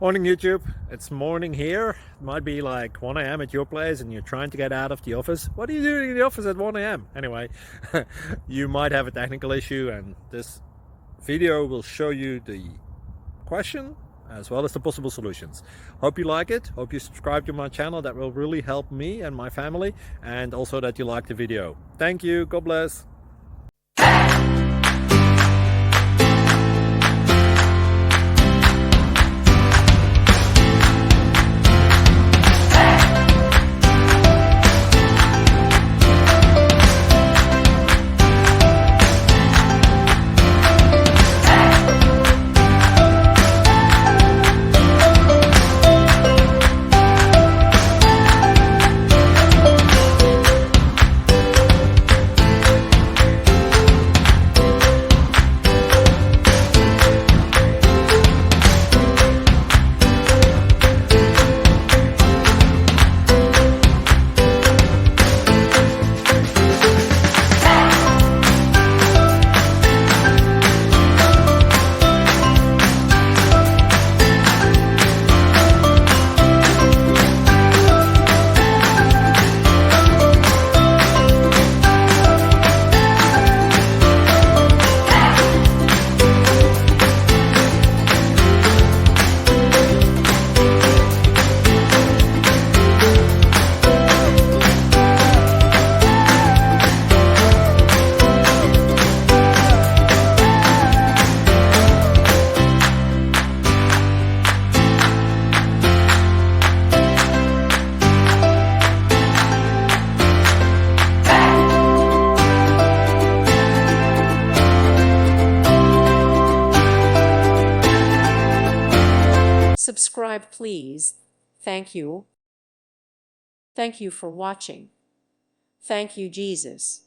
Morning YouTube, it's morning here. It might be like 1 a.m. at your place and you're trying to get out of the office. What are you doing in the office at 1 a.m.? Anyway, you might have a technical issue and this video will show you the question as well as the possible solutions. Hope you like it, hope you subscribe to my channel. That will really help me and my family, and also that you like the video. Thank you, God bless. Subscribe, please. Thank you. Thank you for watching. Thank you, Jesus.